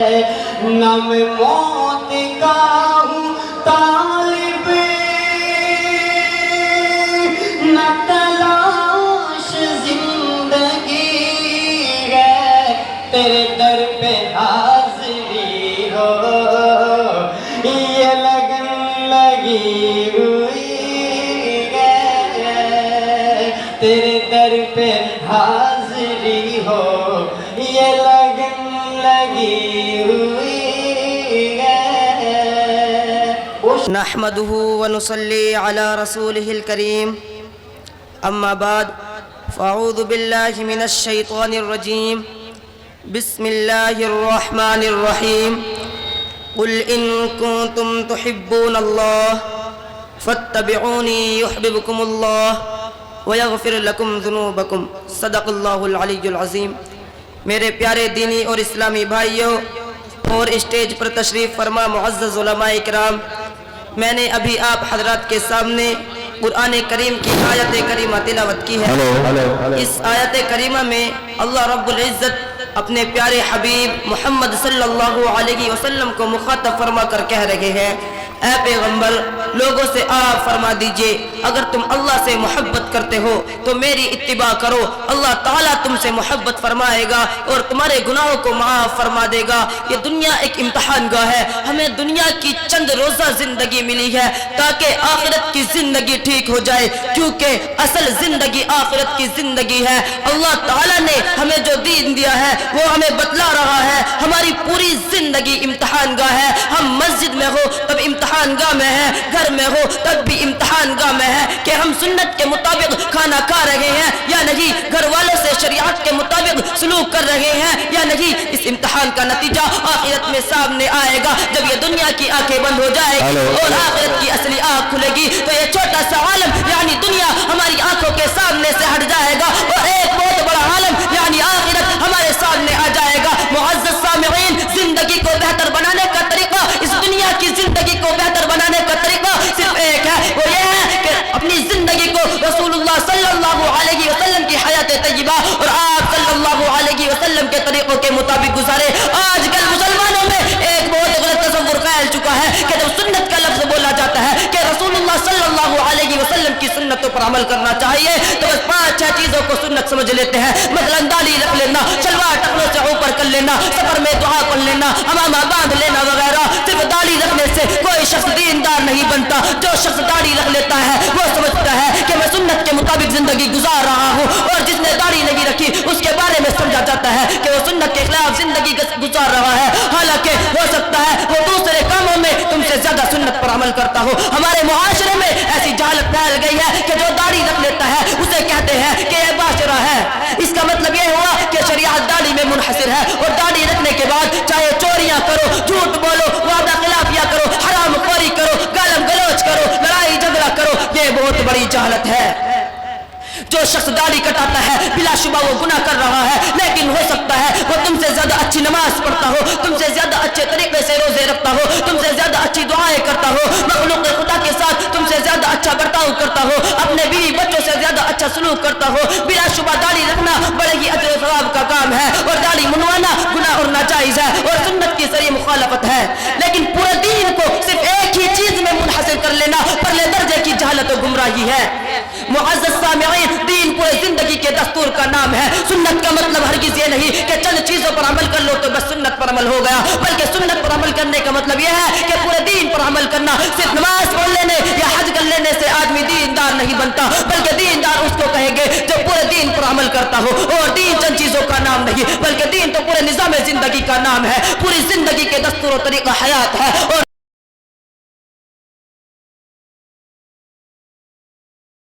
نہ میں موت کا ہوں طالب، نہ تلاش زندگی ہے، تیرے در پہ حاضری ہو، یہ لگن لگی ہوئی ہے، تیرے در پہ حاضری ہو، یہ لگن لگی ہوئی ہے۔ نحمده ونصلي على رسوله الكريم، أما بعد فأعوذ بالله من الشيطان الرجيم، بسم الله الرحمن الرحيم، قل إن كنتم تحبون الله فاتبعوني يحببكم الله ويغفر لكم ذنوبكم، صدق الله العلي العظيم۔ میرے پیارے دینی اور اسلامی بھائیوں اور اسٹیج پر تشریف فرما معزز علماء کرام، میں نے ابھی آپ حضرات کے سامنے قرآن کریم کی آیت کریمہ تلاوت کی ہے۔ اس آیت کریمہ میں اللہ رب العزت اپنے پیارے حبیب محمد صلی اللہ علیہ وسلم کو مخاطب فرما کر کہہ رہے ہیں، اے پیغمبر، لوگوں سے آپ فرما دیجئے اگر تم اللہ سے محبت کرتے ہو تو میری اتباع کرو، اللہ تعالیٰ تم سے محبت فرمائے گا اور تمہارے گناہوں کو معاف فرما دے گا۔ یہ دنیا ایک امتحان گاہ ہے، ہمیں دنیا کی چند روزہ زندگی ملی ہے تاکہ آخرت کی زندگی ٹھیک ہو جائے، کیونکہ اصل زندگی آخرت کی زندگی ہے۔ اللہ تعالیٰ نے ہمیں جو دین دیا ہے وہ ہمیں بتلا رہا ہے، ہماری پوری زندگی امتحان گاہ ہے۔ ہم مسجد میں ہو تب امتحان گاہ میں ہے، گھر میں ہو تب بھی امتحان گاہ میں ہے کہ ہم سنت کے مطابق کھانا کھا رہے ہیں یا نہیں، گھر والوں سے شریعت کے مطابق سلوک کر رہے ہیں یا نہیں۔ اس امتحان کا نتیجہ آخرت میں سامنے آئے گا جب یہ دنیا کی آنکھیں بند ہو جائے گی اور آخرت کی اصلی آنکھ کھلے گی تو یہ چھوٹا سا عالم یعنی دنیا ہماری آنکھوں کے سامنے سے ہٹ جائے گا اور ایک بہت بڑا عالم یعنی آخرت ہمارے سامنے آ جائے گا۔ معزز سامعین، زندگی کو بہتر بنانے کا طریقہ، اس دنیا کی زندگی کو بہتر بنانے کا طریقہ صرف ایک ہے، وہ یہ ہے کہ اپنی زندگی کو رسول اللہ صلی اللہ علیہ وسلم کی حیات طیبہ اور آپ صلی اللہ علیہ وسلم کے طریقوں کے مطابق گزارے۔ آج کل مسلمانوں میں ایک بہت غلط تصور پھیل چکا ہے کہ جب سنت کا لفظ بولا جاتا ہے کہ رسول اللہ صلی اللہ علیہ وسلم کی سنتوں پر عمل کرنا چاہیے تو بس 5-6 چیزوں کو سنت سمجھ لیتے ہیں، مثلا داڑھی رکھ لینا، شلوار ٹخنوں سے اوپر کر لینا، سفر میں دعا پڑھ لینا، امامہ باندھ لینا وغیرہ۔ صرف داڑھی رکھنے سے کوئی شخص دیندار نہیں بنتا۔ جو شخص داڑھی رکھ لیتا ہے وہ سمجھتا ہے کہ میں سنت کے مطابق زندگی گزار رہا ہوں، اور جس نے داڑھی نہیں رکھی اس کے بارے میں سمجھا جاتا ہے کہ وہ سنت کے خلاف زندگی گزار رہا ہے، حالانکہ ہو سکتا ہے وہ دوسرے کاموں میں تم سے زیادہ سنت پر عمل کرتا ہو۔ ہمارے معاشرے میں ایسی جہالت پھیل گئی ہے کہ جو داڑھی رکھ لیتا ہے اسے کہتے ہیں کہ یہ باشرہ ہے۔ اس کا مطلب یہ ہوا کہ شریعت داڑھی میں منحصر ہے، اور داڑھی رکھنے کے بعد چاہے چوریاں کرو، جھوٹ بولو، وعدہ خلافیاں کرو، حرام خوری کرو، گالم گلوچ کرو، لڑائی جھگڑا کرو، یہ بہت بڑی جہالت ہے۔ جو شخص داڑھی کٹاتا ہے بلا شبہ وہ گناہ کر رہا ہے، لیکن ہو سکتا ہے وہ تم سے زیادہ اچھی نماز پڑھتا ہو، تم سے زیادہ اچھے طریقے سے روزے رکھتا ہو، تم سے زیادہ اچھی دعائیں کرتا ہو، مخلوق خدا کے ساتھ تم سے زیادہ اچھا برتاؤ کرتا ہو، اپنے بیوی بچوں سے زیادہ اچھا سلوک کرتا ہو۔ بلا شبہ داڑھی رکھنا بڑے ہی اجر و ثواب کا کام ہے، اور داڑھی منوانا گناہ اور ناجائز ہے اور سنت کی صریح مخالفت ہے۔ لیکن پورے دین کو صرف ایک ہی چیز میں منحصر کر لینا پرلے درجے کی جہالت و گمراہی ہے۔ معزز سامعین، دین پورے زندگی کے دستور کا نام ہے۔ سنت کا مطلب ہرگز یہ نہیں کہ چند چیزوں پر عمل کر لو تو بس سنت پر عمل ہو گیا، بلکہ سنت پر عمل کرنے کا مطلب یہ ہے کہ پورے دین پر عمل کرنا۔ صرف نماز پڑھ لینے یا حج کر لینے سے آدمی دیندار نہیں بنتا، بلکہ دیندار اس کو کہیں گے جو پورے دین پر عمل کرتا ہو، اور دین چند چیزوں کا نام نہیں بلکہ دین تو پورے نظام زندگی کا نام ہے، پوری زندگی کے دستور و طریقہ حیات ہے۔ اور